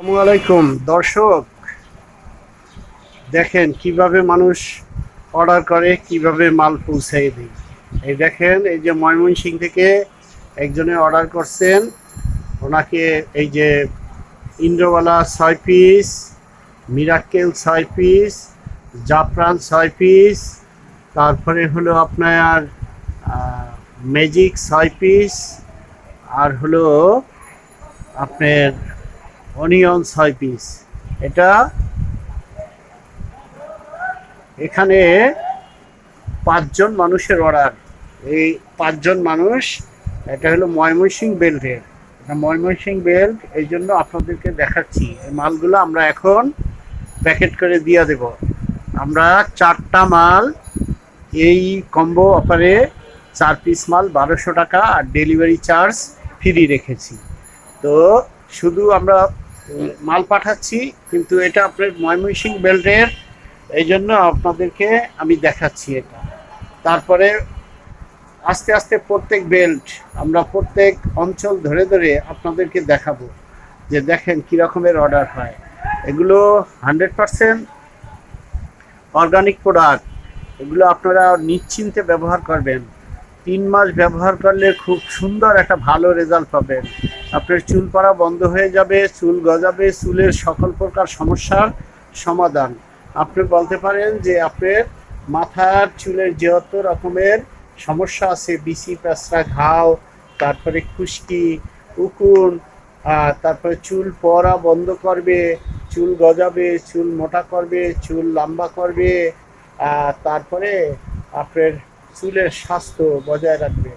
আসসালামু আলাইকুম দর্শক, দেখেন কিভাবে মানুষ অর্ডার করে, কিভাবে মাল পৌঁছায় দেয়। এই দেখেন, এই যে ময়মনসিংহ থেকে একজনে অর্ডার করছেন, ওনাকে এই যে ইন্দ্রবালা 6 পিস, মিরাক্কেল 6 পিস, জাফরান 6 পিস, তারপরে হলো আপনার ম্যাজিক 6 পিস, আর হলো আপনার অনিয়ন 6 পিস। এটা এখানে 5 জন মানুষের অর্ডার। এই 5 জন মানুষ, এটা হলো ময়মনসিংহ বেল্টের, এটা ময়মনসিংহ বেল্ট। এই জন্য আপনাদেরকে দেখাচ্ছি এই মালগুলো আমরা এখন প্যাকেট করে দিয়ে দেব। আমরা 4টা মাল এই কম্বো অফারে 4 পিস মাল 1200 টাকা, আর ডেলিভারি চার্জ ফ্রি রেখেছি। তো শুধু আমরা মাল পাঠাচ্ছি, কিন্তু এটা আপনার ময়মনসিংহ বেল্টের, এই জন্য আপনাদেরকে আমি দেখাচ্ছি এটা। তারপরে আস্তে আস্তে প্রত্যেক বেল্ট আমরা প্রত্যেক অঞ্চল ধরে ধরে আপনাদেরকে দেখাবো, যে দেখেন কী রকমের অর্ডার হয়। এগুলো 100% অর্গানিক প্রোডাক্ট। এগুলো আপনারা নিশ্চিন্তে ব্যবহার করবেন। 3 মাস ব্যবহার করলে খুব সুন্দর একটা ভালো রেজাল্ট পাবেন। আপনার চুল পড়া বন্ধ হয়ে যাবে, চুল গজাবে, চুলের সকল প্রকার সমস্যার সমাধান। আপনি বলতে পারেন যে আপনার মাথার চুলের যত রকমের সমস্যা আছে, বিসি প্যাঁচড়া, ঘাও, তারপরে খুশকি, উকুন, তারপরে চুল পড়া বন্ধ করবে, চুল গজাবে, চুল মোটা করবে, চুল লম্বা করবে, তারপরে আপনার চুলের স্বাস্থ্য বজায় রাখবে।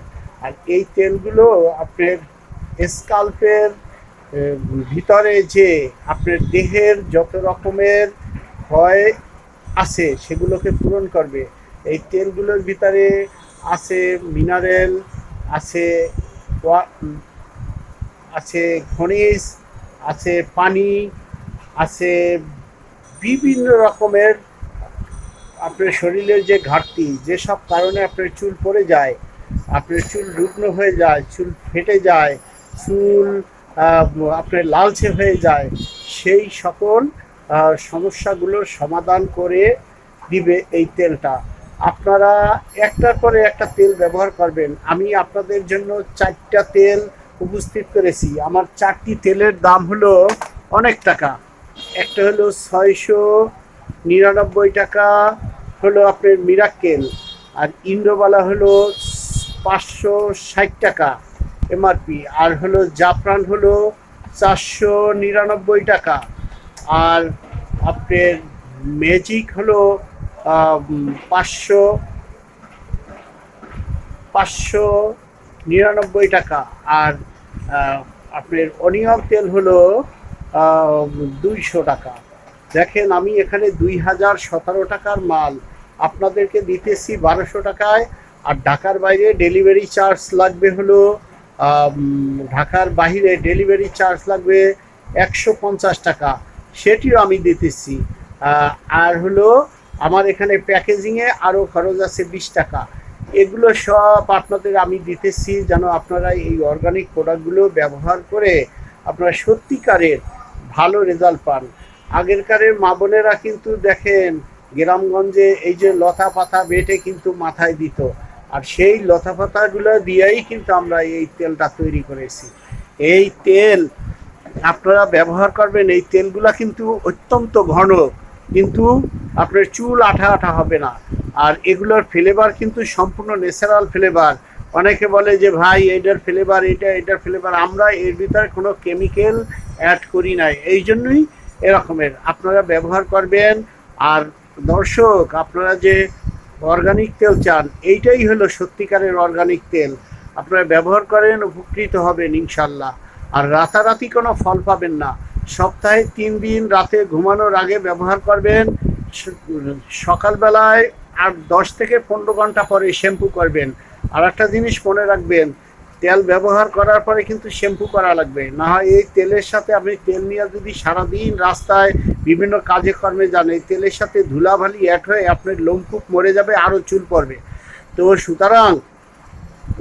আর এই তেলগুলো আপনার স্কাল্পের ভিতরে যে আপনার দেহের যত রকমের ক্ষয় আছে সেগুলোকে পূরণ করবে। এই তেলগুলোর ভিতরে আছে মিনারেল, আছে আছে খনিজ, আছে পানি, আছে বিভিন্ন রকমের আপনার শরীরের যে ঘাটতি, যেসব কারণে আপনার চুল পড়ে যায়, আপনার চুল রুগ্ন হয়ে যায়, চুল ফেটে যায়, চুল আপনার লালচে হয়ে যায়, সেই সকল সমস্যাগুলোর সমাধান করে দিবে এই তেলটা। আপনারা একটার পরে একটা তেল ব্যবহার করবেন। আমি আপনাদের জন্য 4টা তেল উপস্থিত করেছি। আমার 4টি তেলের দাম হলো অনেক টাকা। একটা হলো 699 টাকা, হলো আপনার মিরাক্কেল। আর ইন্দ্রবালা হলো 560 টাকা এমআরপি। আর হলো জাফরান হলো 499 টাকা। আর আপনার ম্যাজিক হলো 599 টাকা। আর আপনার অনিয়ন তেল হলো 200 টাকা। দেখেন, আমি এখানে 2017 টাকার মাল আপনাদেরকে দিতেছি 1200 টাকায়। আর ঢাকার বাইরে ডেলিভারি চার্জ লাগবে হলো ঢাকার বাইরে ডেলিভারি চার্জ লাগবে 150 টাকা, সেটিও আমি দিতেছি। আর হলো আমার এখানে প্যাকেজিংয়ে আরও খরচ আছে 20 টাকা। এগুলো সব আপনাদের আমি দিতেছি, যেন আপনারা এই অর্গানিক প্রোডাক্টগুলো ব্যবহার করে আপনারা সত্যিকারের ভালো রেজাল্ট পান। আগেরকারের মা বোনেরা কিন্তু দেখেন গ্রামগঞ্জে এই যে লতা পাতা বেটে কিন্তু মাথায় দিত, আর সেই লতা পাতাগুলো দিয়েই কিন্তু আমরা এই তেলটা তৈরি করেছি। এই তেল আপনারা ব্যবহার করবেন। এই তেলগুলা কিন্তু অত্যন্ত ঘন, কিন্তু আপনার চুল আঠা আঠা হবে না। আর এগুলোর ফ্লেভার কিন্তু সম্পূর্ণ ন্যাচারাল ফ্লেভার। অনেকে বলে যে ভাই এটার ফ্লেভার, এটার ফ্লেভার, আমরা এর ভিতরে কোনো কেমিক্যাল অ্যাড করি নাই, এই জন্যই এরকমের আপনারা ব্যবহার করবেন। আর দর্শক, আপনারা যে অর্গানিক তেল চান, এইটাই হলো সত্যিকারের অর্গানিক তেল। আপনারা ব্যবহার করেন, উপকৃত হবেন ইনশাল্লাহ। আর রাতারাতি কোনো ফল পাবেন না। সপ্তাহে 3 দিন রাতে ঘুমানোর আগে ব্যবহার করবেন। সকালবেলায় আর 10 থেকে 15 ঘন্টা পরে শ্যাম্পু করবেন। আর একটা জিনিস মনে রাখবেন, তেল ব্যবহার করার পরে কিন্তু শ্যাম্পু করা লাগবে, না হয় এই তেলের সাথে আপনি তেল নিয়ে যদি সারাদিন রাস্তায় বিভিন্ন কাজে কর্মে যান, এই তেলের সাথে ধুলাবালি অ্যাড হয়ে আপনার লোমকূপ মরে যাবে, আরও চুল পড়বে। তো সুতরাং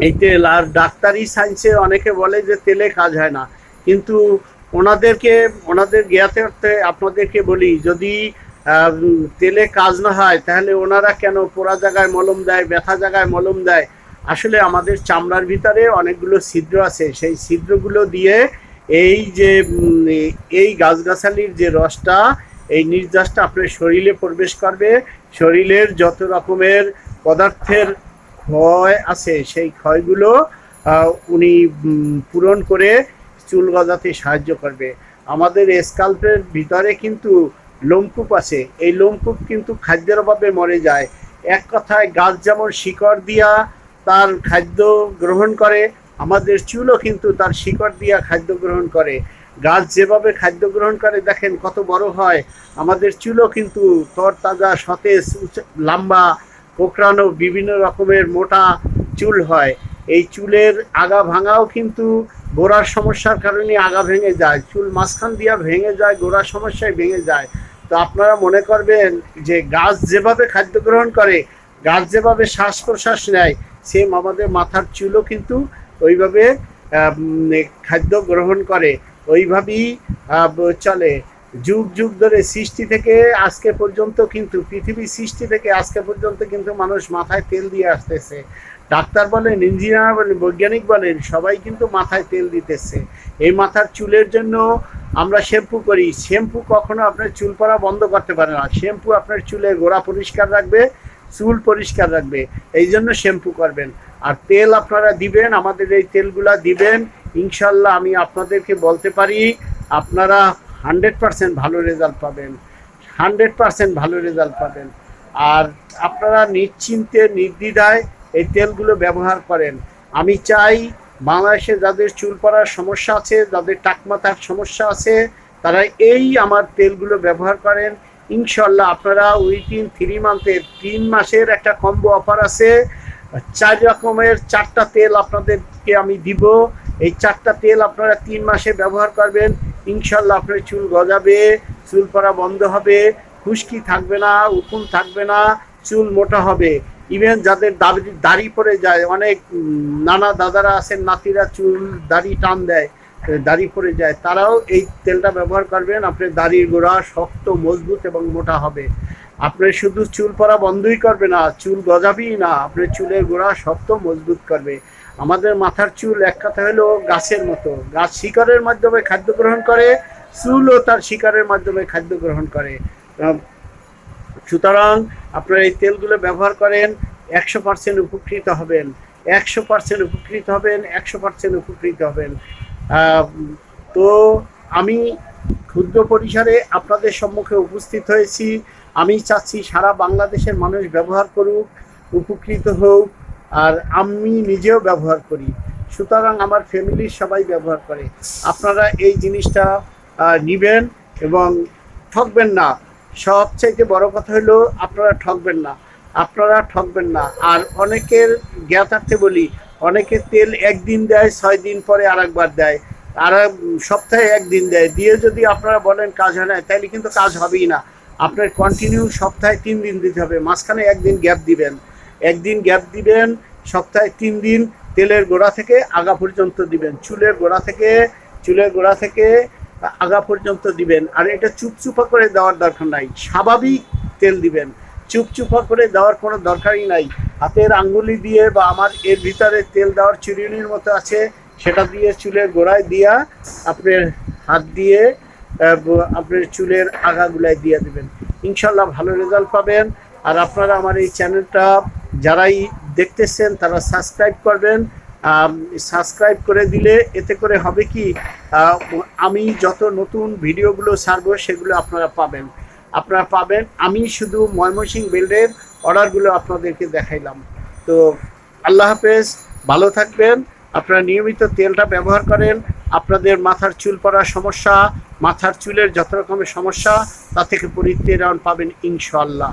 এই তেল, আর ডাক্তারি সায়েন্সে অনেকে বলে যে তেলে কাজ হয় না, কিন্তু ওনাদেরকে ওনাদের জ্ঞাতার্থে আপনাদেরকে বলি, যদি তেলে কাজ না হয় তাহলে ওনারা কেন পোড়া জায়গায় মলম দেয়, ব্যথা জায়গায় মলম দেয়? আসলে আমাদের চামড়ার ভিতরে অনেকগুলো ছিদ্র আছে, সেই ছিদ্রগুলো দিয়ে এই যে এই গাছগাছালির যে রসটা, এই নির্যাসটা আপনার শরীরে প্রবেশ করবে। শরীরের যত রকমের পদার্থের ক্ষয় আছে সেই ক্ষয়গুলো উনি পূরণ করে চুল গজাতে সাহায্য করবে। আমাদের স্কাল্পের ভিতরে কিন্তু লোমকূপ আছে, এই লোমকূপ কিন্তু খাদ্যের অভাবে মরে যায়। এক কথায় গাছ যেমন শিকড় দিয়া তার খাদ্য গ্রহণ করে, আমাদের চুলও কিন্তু তার শিকড় দিয়া খাদ্য গ্রহণ করে। গাছ যেভাবে খাদ্য গ্রহণ করে দেখেন কত বড় হয়, আমাদের চুলও কিন্তু তরতাজা সতেজ লম্বা কোঁকড়ানো বিভিন্ন রকমের মোটা চুল হয়। এই চুলের আগা ভাঙাও কিন্তু গোড়ার সমস্যার কারণে আগা ভেঙে যায়, চুল মাঝখান দিয়া ভেঙে যায়, গোড়ার সমস্যায় ভেঙে যায়। তো আপনারা মনে করবেন যে গাছ যেভাবে খাদ্য গ্রহণ করে, গাছ যেভাবে শ্বাস প্রশ্বাস নেয়, সেম আমাদের মাথার চুলও কিন্তু ওইভাবে খাদ্য গ্রহণ করে, ওইভাবেই চলে। যুগ যুগ ধরে সৃষ্টি থেকে আজকে পর্যন্ত কিন্তু পৃথিবী সৃষ্টি থেকে আজকে পর্যন্ত কিন্তু মানুষ মাথায় তেল দিয়ে আসতেছে। ডাক্তার বলেন, ইঞ্জিনিয়ার বলেন, বৈজ্ঞানিক বলেন, সবাই কিন্তু মাথায় তেল দিতেছে। এই মাথার চুলের জন্য আমরা শ্যাম্পু করি। শ্যাম্পু কখনো আপনার চুল পড়া বন্ধ করতে পারে না। শ্যাম্পু আপনার চুলের গোড়া পরিষ্কার রাখবে, চুল পরিষ্কার রাখবে, এই জন্য শ্যাম্পু করবেন। আর তেল আপনারা দিবেন, আমাদের এই তেলগুলা দিবেন, ইনশাল্লাহ আমি আপনাদেরকে বলতে পারি আপনারা 100% ভালো রেজাল্ট পাবেন, 100% ভালো রেজাল্ট পাবেন। আর আপনারা নিশ্চিন্তে নির্দ্বিধায় এই তেলগুলো ব্যবহার করেন। আমি চাই বাংলাদেশে যাদের চুল পড়ার সমস্যা আছে, যাদের টাকমাথার সমস্যা আছে, তারা এই আমার তেলগুলো ব্যবহার করেন। ইনশাল্লাহ আপনারা উইথিন 3 মান্থের 3 মাসের একটা কম্বো অফার আছে, 4 রকমের 4টা তেল আপনাদেরকে আমি দিব। এই 4টা তেল আপনারা 3 মাসে ব্যবহার করবেন, ইনশাল্লাহ আপনার চুল গজাবে, চুল পড়া বন্ধ হবে, খুশকি থাকবে না, উকুন থাকবে না, চুল মোটা হবে। ইভেন যাদের দাড়ি পড়ে যায়, অনেক নানা দাদারা আছেন, নাতিরা চুল দাড়ি টান দেয়, দাড়ি পড়ে যায়, তারাও এই তেলটা ব্যবহার করবেন, আপনার দাড়ির গোড়া শক্ত মজবুত এবং মোটা হবে। আপনার শুধু চুল পড়া বন্ধই করবে না, চুল গজাবেই না, আপনার চুলের গোড়া শক্ত মজবুত করবে। আমাদের মাথার চুল এক কথা হলো গাছের মতো, গাছ শিকড়ের মাধ্যমে খাদ্য গ্রহণ করে, চুলও তার শিকড়ের মাধ্যমে খাদ্য গ্রহণ করে। সুতরাং আপনারা এই তেলগুলো ব্যবহার করেন, 100% উপকৃত হবেন, 100% উপকৃত হবেন, 100% উপকৃত হবেন। তো আমি ক্ষুদ্র পরিসরে আপনাদের সম্মুখে উপস্থিত হয়েছি। আমি চাচ্ছি সারা বাংলাদেশের মানুষ ব্যবহার করুক, উপকৃত হোক, আর আমি নিজেও ব্যবহার করি, সুতরাং আমার ফ্যামিলির সবাই ব্যবহার করে। আপনারা এই জিনিসটা নেবেন এবং ঠকবেন না। সবচাইতে বড় কথা হলো আপনারা ঠকবেন না, আপনারা ঠকবেন না। আর অনেকের জ্ঞাতার্থে বলি, অনেকে তেল একদিন দেয়, 6 দিন পরে আরেকবার দেয়, আর সপ্তাহে 1 দিন দেয়, দিয়ে যদি আপনারা বলেন কাজ হয় না, তাহলে কিন্তু কাজ হবেই না। আপনার কন্টিনিউ সপ্তাহে 3 দিন দিতে হবে, মাঝখানে 1 দিন গ্যাপ দিবেন, 1 দিন গ্যাপ দিবেন, সপ্তাহে 3 দিন তেলের গোড়া থেকে আগা পর্যন্ত দিবেন, চুলের গোড়া থেকে আগা পর্যন্ত দিবেন। আর এটা চুপচুপা করে দেওয়ার দরকার নাই, স্বাভাবিক তেল দিবেন, চুপচুপা করে দেওয়ার কোনো দরকারই নাই। হাতের আঙ্গুলি দিয়ে বা আমার এর ভিতরে তেল দেওয়ার চিরুনির মতো আছে, সেটা দিয়ে চুলের গোড়ায় দিয়া আপনার হাত দিয়ে আপনার চুলের আগাগুলায় দিয়ে দেবেন, ইনশাল্লাহ ভালো রেজাল্ট পাবেন। আর আপনারা আমার এই চ্যানেলটা যারাই দেখতেছেন তারা সাবস্ক্রাইব করবেন। সাবস্ক্রাইব করে দিলে এতে করে হবে কি, আমি যত নতুন ভিডিওগুলো ছাড়বো সেগুলো আপনারা পাবেন। আমি শুধু ময়মনসিংহ বেল্টের অর্ডারগুলো আপনাদেরকে দেখাইলাম। তো আল্লাহ হাফেজ, ভালো থাকবেন। আপনারা নিয়মিত তেলটা ব্যবহার করেন, আপনাদের মাথার চুল পড়ার সমস্যা, মাথার চুলের যত রকমের সমস্যা, তা থেকে পরিত্রাণ পাবেন ইনশাআল্লাহ।